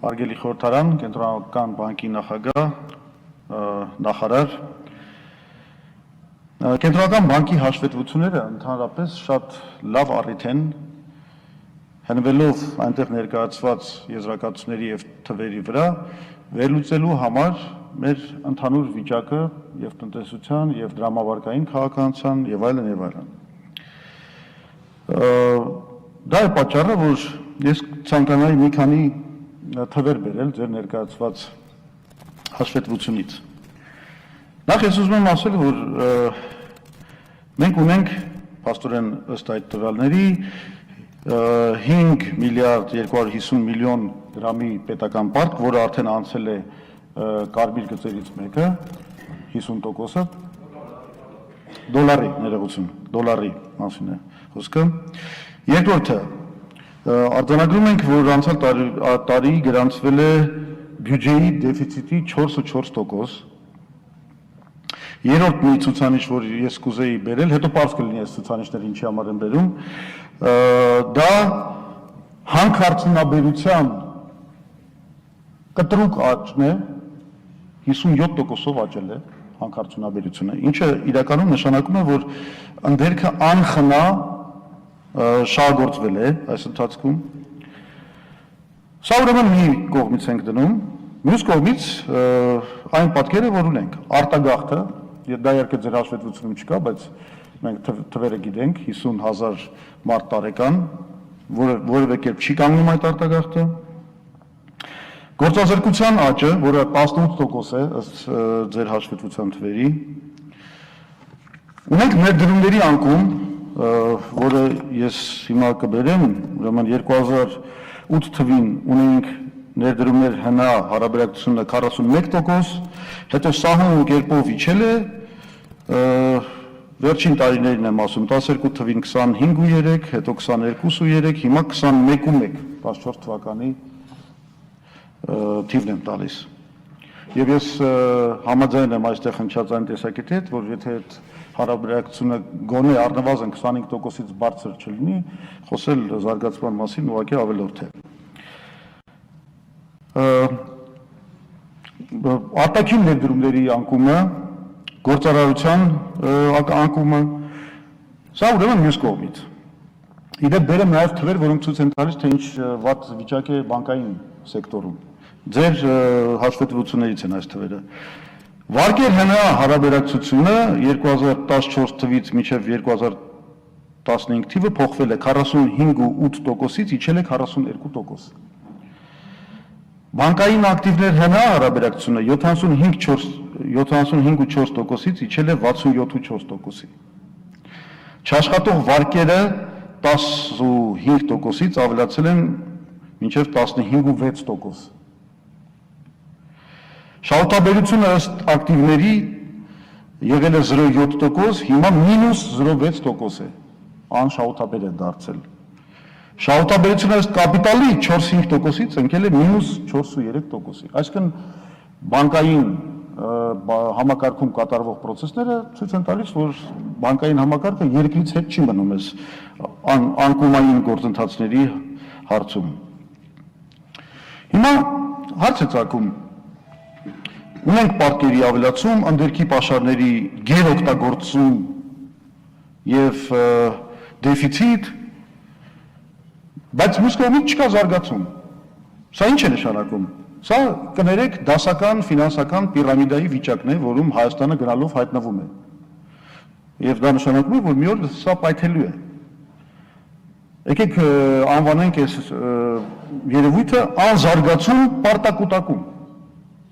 Հարգելի խորհրդարան, Կենտրոնական բանկի նախագահ, նախարար, Կենտրոնական բանկի հաշվետվությունները ընդհանրապես շատ լավ առիթ են, հենվելով այնտեղ ներկայացված եզրակացությունների եւ թվերի վրա, վերլուծելու համար մեր ընդհանուր վիճակը եւ տնտեսության եւ դրամավարկային քաղաքականության եւ այլն եւ այլն։ Դա է պատճառը, որ ես ցանկանայի մի քանի թվեր բերել ձեր ներկայացված հաշվետվությունից։ Նախ ես ուզում եմ ասել, որ մենք ունենք փաստորեն ըստ այդ տվյալների 5 միլիարդ 250 միլիոն դրամի պետական պարտք, որը արդեն անցել է կարմիր գծերից մեկը, 50%-ը, դոլարի ներողություն, դոլարի մասին է խոսքը։ Երկրորդը, արձանագրում ենք, որ անցյալ տարի գրանցվել է բյուջեի դեֆիցիտի 4.4%։ Երրորդ մի ցուցանիշ, որ ես կուզեի բերել, հետո պարզ կլինի այս ցուցանիշները ինչի համար են բերում, դա հանքարդյունաբերության կտրուկ աճն է, 57%-ով աճել է հանքարդյունաբերությունը, ինչը իրականում նշանակում է, որ ընդերքը անխնա շահագործվել է այս ընթացքում։ Սա ուրեմն մի կողմից ենք դնում, մյուս կողմից այն պատկերը, որ ունենք, արտագաղթը, դա երկը ձեր հաշվետվությունում չկա, բայց մենք թվերը գիտենք, 50,000 մարդ տարեկան, որևէ կերպ չի կանգնում այդ արտագաղթը։ Գործազրկության աճը, որը 18% է ըստ ձեր հաշվետվության թվերի։ Ունենք ներդրումների անկում, որը ես հիմա կբերեմ, ուրեմն 2008 թվին ունենք ներդրումներ հնա հարաբերակցությունը 41%, հետո սահուն կերպով իջել է, վերջին տարիներին եմ ասում, 12 թվին 25.3, հետո 22.3, հիմա 21.1, 14 թվականի թիվն եմ տալիս։ Եվ ես համաձայն եմ այստեղ հնչած այն տեսակետի հետ, որ եթե այդ հարաբերակցությունը գոնե առնվազն 25%-ից բարձր չլինի, խոսել զարգացման մասին ուղղակի ավելորդ է։ Արտաքին ներդրումների անկումը, գործարարության անկումը, սա ուրեմն մյուս կողմից։ Իդեպ բերեմ նաև թվեր, որոնք ցույց են տալիս, թե ինչ վատ վիճակ է բանկային սեկտորում։ Ձեր հաշվետվություններից են այս թվերը։ Վարկեր հնա հարաբերակցությունը 2014 թվից մինչև 2015 թիվը փոխվել է 45.8%-ից իջել է 42%։ Բանկային ակտիվներ հնա հարաբերակցությունը 75.4%-ից իջել է 67.4%-ի։ Չաշխատող վարկերը 15%-ից ավելացել են մինչև 15.6%։ Շահութաբերությունը ըստ ակտիվների եղել է 0.7%, հիմա -0.6% է, անշահութաբեր է դարձել։ Շահութաբերությունը ըստ կապիտալի 4.5%-ից ընկել է -4.3%-ի։ Այսինքն բանկային համակարգում կատարվող պրոցեսները ցույց են տալիս, որ բանկային համակարգը երկրից հետ չի մնում այս անկումային գործընթացների հարցում։ Հիմա հարց է ծագում, ունենք պարտքերի ավելացում, ընդերքի պաշարների գերօգտագործում եւ դեֆիցիտ, բայց մյուս կողմից չկա զարգացում։ Սա ինչ է նշանակում։ Սա կներեք դասական ֆինանսական պիրամիդայի վիճակն է, որում Հայաստանը գնալով հայտնվում է։ Եվ դա նշանակում է, որ մի օր սա պայթելու է։ Եկեք անվանենք այս երևույթը անզարգացում պարտակուտակում։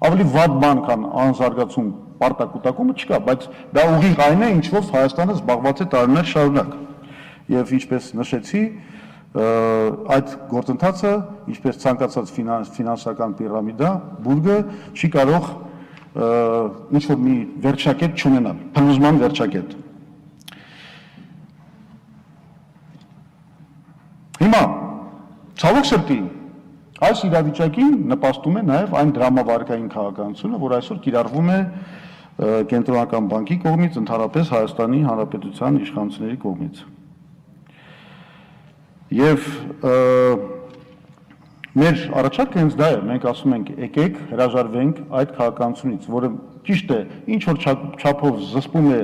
Ավելի վատ բան քան անզարգացում պարտակուտակումը չկա, բայց դա ուղիղ այն է, ինչ որ Հայաստանը զբաղված է տարիներ շարունակ։ Եւ ինչպես նշեցի, այդ գործընթացը, ինչպես ցանկացած ֆինանսական պիրամիդա, բուրգը չի կարող ինչ որ մի վերջակետ չունենալ, փլուզման վերջակետ։ Հիմա ցավոք սրտի այս իրավիճակին նպաստում է նաև այն դրամավարկային քաղաքականությունը, որ այսօր կիրառվում է Կենտրոնական բանկի կողմից, ընդհանրապես Հայաստանի Հանրապետության իշխանությունների կողմից։ Եվ Մեր առաջարկը հենց դա է, մենք ասում ենք եկեք հրաժարվենք այդ քաղաքականությունից, որը ճիշտ է, ինչ որ չափով զսպում է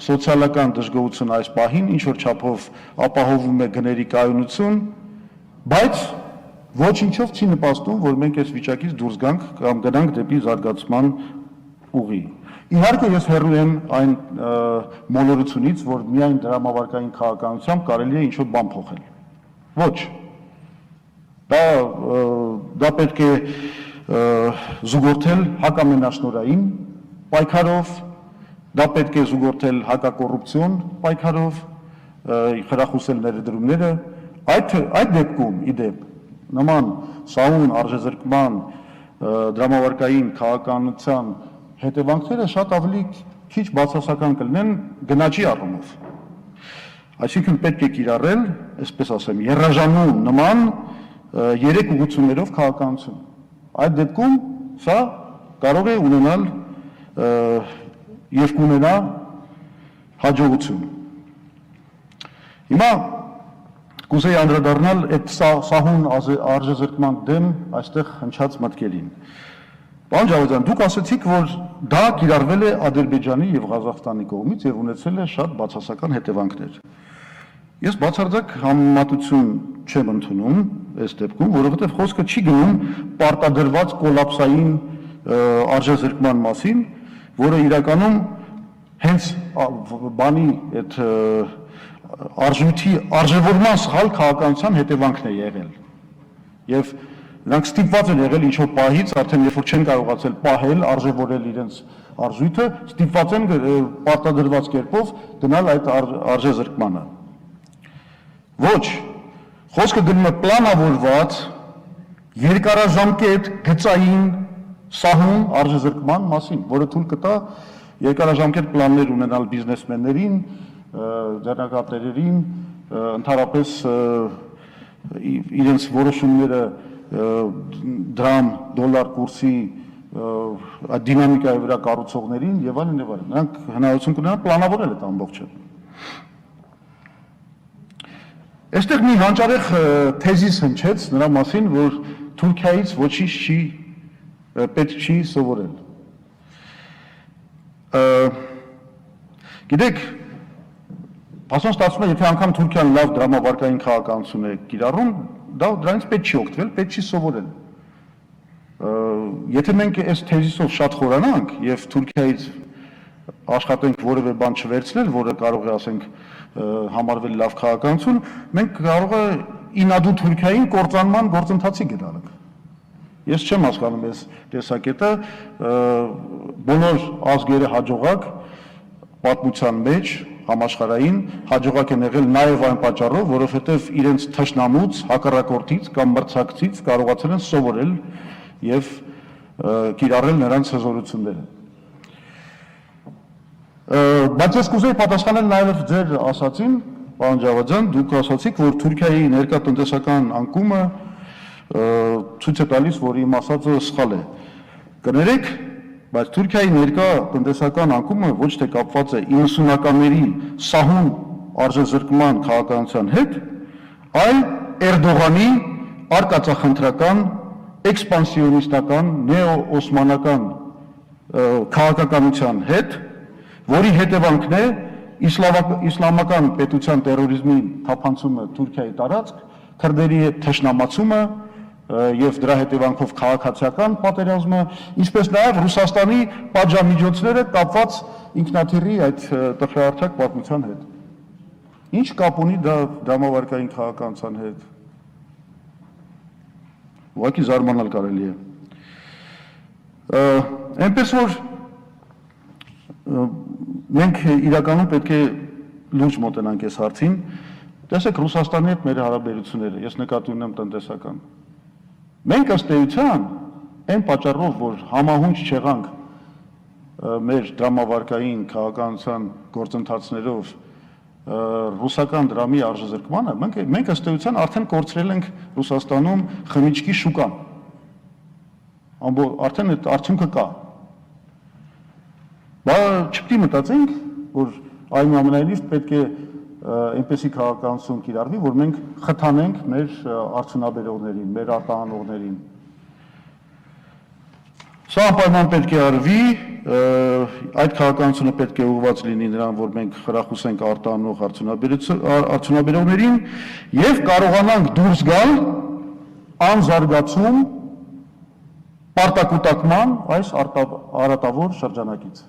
սոցիալական դժգոհություն այս պահին, ինչ որ չափով ապահովում է գների կայունություն, բայց ոչինչով չի նպաստում, որ մենք այս վիճակից դուրս գանք կամ գնանք դեպի զարգացման ուղի։ Իհարկե ես հեռու եմ այն մոլորությունից, որ միայն դրամավարկային քաղաքականությամբ կարելի է ինչ-որ բան փոխել։ Ոչ։ Դա պետք է զուգորդել հակամենաշնորհային պայքարով, դա պետք է զուգորդել հակակոռուպցիոն պայքարով, խրախուսել ներդրումները, այդ դեպքում իդեպ նման սահուն արժեզրկման դրամավարկային քաղաքականության հետևանքները շատ ավելի քիչ բացասական կլինեն գնաճի առումով։ Այսինքն պետք է կիրառել, այսպես ասեմ, երաժանուն նման երեք ուղղություններով քաղաքականություն։ Այդ դեպքում սա կարող է ունենալ եւ կունենա հաջողություն։ Հիմա կուզեի անդրադառնալ այդ սահուն արժեզրկման դեմ այստեղ հնչած մտքերին։ Պարոն Ջավադյան, դուք ասացիք, որ դա կիրառվել է Ադրբեջանի եւ Ղազախստանի կողմից եւ ունեցել է շատ բացասական հետևանքներ։ Ես բացարձակ համեմատություն չեմ ընդունում այս դեպքում, որովհետև խոսքը չի գնում պարտադրված կոլապսային արժեզրկման մասին, որը իրականում հենց բանի այդ արժևորման սխալ քաղաքականության հետևանքն է եղել։ Եվ նրանք ստիպված են եղել ինչ-որ պահից, արդեն երբ որ չեն կարողացել պահել, արժևորել իրենց արժույթը, ստիպված են պարտադրված կերպով գնալ այդ արժեզրկմանը։ Ոչ, խոսքը գնում է պլանավորված, երկարաժամկետ գծային սահուն արժեզրկման մասին, որը թույլ կտա երկարաժամկետ պլաններ ունենալ բիզնեսմեններին, ձեռնարկատերերին, ընդհանրապես իրենց որոշումները դրամ, դոլար կուրսի դինամիկայի վրա կառուցողներին եւ այլն եւ այլն։ Նրանք հնարավորություն կունենան պլանավորել այդ ամբողջը։ Այստեղ մի հանճարեղ թեզիս հնչեց նրա մասին, որ Թուրքիայից ոչինչ պետք չի սովորել։ Գիտեք, ասոն ստացվում է, եթե անգամ Թուրքիան լավ դրամավարկային քաղաքականություն է կիրառում, դրանից պետք չի օգտվել, պետք չի սովորել։ Եթե մենք այս թեզիսով շատ խորանանք եւ Թուրքիայից աշխատենք որևէ բան չվերցնել, որը կարող է, ասենք, համարվել լավ քաղաքականություն, մենք կարող է ինադու Թուրքիային կործանման գործընթացի գնալանք։ Ես չեմ հասկանում այս տեսակետը, բոլոր ազգերը հաջողակ պատմության մեջ համաշխարհային հաջողակ են եղել նաև այն պատճառով, որովհետև իրենց թշնամուց, հակառակորդից կամ մրցակցից կարողացել են սովորել եւ կիրառել նրանց հզորությունները։ Բայց ես կուզեի պատասխանել նաև ձեր ասացին, պարոն Ջավադյան, դուք ասացիք, որ Թուրքիայի ներկա տնտեսական անկումը ցույց է տալիս, որ իմ ասածը սխալ է։ Կներեք, բայց Թուրքիայի ներկա տնտեսական անկումը ոչ թե կապված է 90-ականների սահուն արժեզրկման քաղաքականության հետ, այլ Էրդողանի արկածախնդրական, էքսպանսիոնիստական, նեո-օսմանական քաղաքականության հետ, որի հետևանքն է իսլամական պետության տերորիզմի թափանցումը Թուրքիայի տարածք, քրդերի հետ թշնամացումը եւ դրա հետևանքով քաղաքացիական պատերազմը, ինչպես նաեւ Ռուսաստանի պատժամիջոցները կապված ինքնաթիռի այդ տխրահարցակ պատմության հետ։ Ինչ կապ ունի դա դրամավարկային քաղաքականության հետ։ Ուղղակի զարմանալ կարելի է։ Այնպես որ մենք իրականում պետք է լուրջ մոտենանք այս հարցին։ Տեսեք Ռուսաստանի հետ մեր հարաբերությունները, ես նկատի ունեմ տնտեսական։ Մենք ըստ էության այն պատճառով, որ համահունչ չեղանք մեր դրամավարկային քաղաքականության գործընթացներով ռուսական դրամի արժեզրկմանը, մենք ըստ էության արդեն կորցրել ենք Ռուսաստանում խմիչքի շուկան։ Արդեն այդ արդյունքը կա։ Բայց չպետք է մտածենք, որ այնուամենայնիվ պետք է այնպեսի քաղաքականություն կիրառվի, որ մենք խթանենք մեր արդյունաբերողներին, մեր արտահանողներին։ Սա անպայման պետք է արվի, այդ քաղաքականությունը պետք է ուղղված լինի նրան, որ մենք խրախուսենք արտահանող արդյունաբերողներին եւ կարողանանք դուրս գալ անզարգացում պարտակուտակման այս արատավոր շրջանակից։